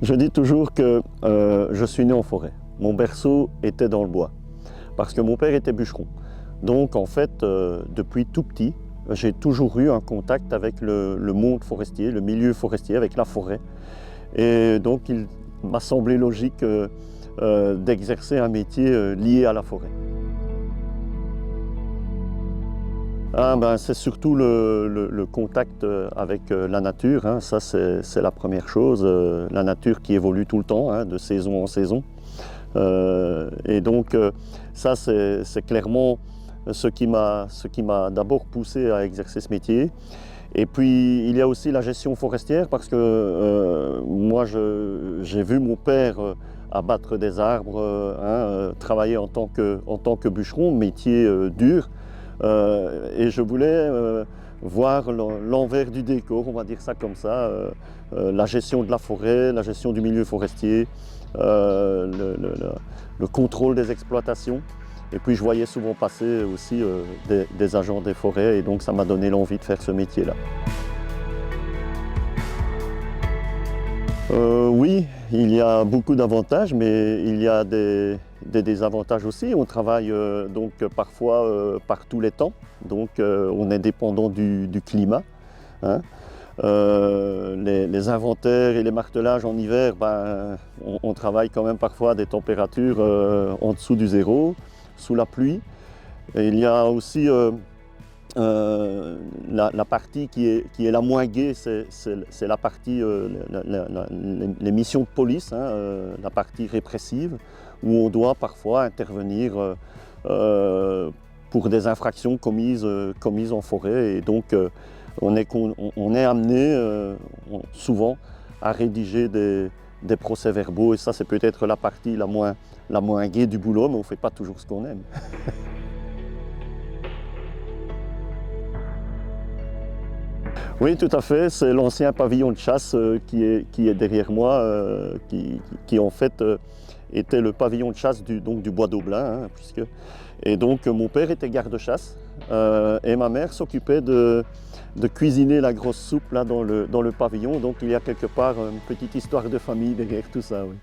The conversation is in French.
Je dis toujours que je suis né en forêt. Mon berceau était dans le bois, parce que mon père était bûcheron. Donc en fait, depuis tout petit, j'ai toujours eu un contact avec le monde forestier, le milieu forestier, avec la forêt. Et donc il m'a semblé logique d'exercer un métier lié à la forêt. C'est surtout le contact avec la nature, hein. Ça c'est la première chose, la nature qui évolue tout le temps, hein, de saison en saison. Ça c'est clairement ce qui m'a d'abord poussé à exercer ce métier. Et puis il y a aussi la gestion forestière, parce que moi j'ai vu mon père abattre des arbres, travailler en tant que bûcheron, métier dur. Et je voulais voir l'envers du décor, on va dire ça comme ça, la gestion de la forêt, la gestion du milieu forestier, le contrôle des exploitations. Et puis je voyais souvent passer aussi des agents des forêts, et donc ça m'a donné l'envie de faire ce métier-là. Oui, il y a beaucoup d'avantages, mais il y a des désavantages aussi. On travaille donc parfois par tous les temps, donc on est dépendant du climat, hein. Les inventaires et les martelages en hiver, on travaille quand même parfois à des températures en dessous du zéro, sous la pluie. Et il y a aussi la partie qui est la moins gaie, c'est la partie, les missions de police, hein, la partie répressive, où on doit parfois intervenir pour des infractions commises en forêt. Et donc on est amené souvent à rédiger des procès-verbaux, et ça c'est peut-être la partie la moins gaie du boulot, mais on ne fait pas toujours ce qu'on aime. Oui, tout à fait. C'est l'ancien pavillon de chasse qui est derrière moi, qui en fait était le pavillon de chasse du Bois d'Aublin, hein. Et donc mon père était garde-chasse et ma mère s'occupait de cuisiner la grosse soupe là, dans le pavillon. Donc il y a quelque part une petite histoire de famille derrière tout ça. Oui.